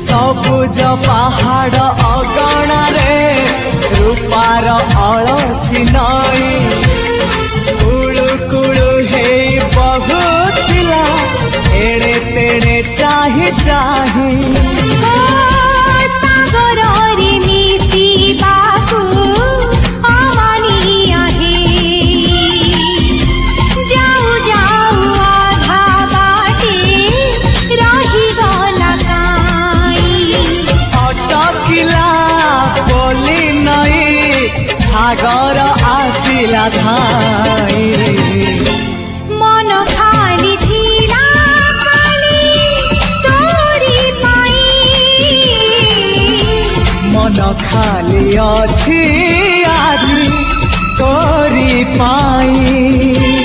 सबुज पहाड़ अगणारे रूपार अलसी नई कुळु कुळु हे बहुथिला एड़े तेड़े चाही चाही सागर आसिला धाई मन खाली थिला खाली तोरी पाई मन खाली अछि आज तोरी पाई।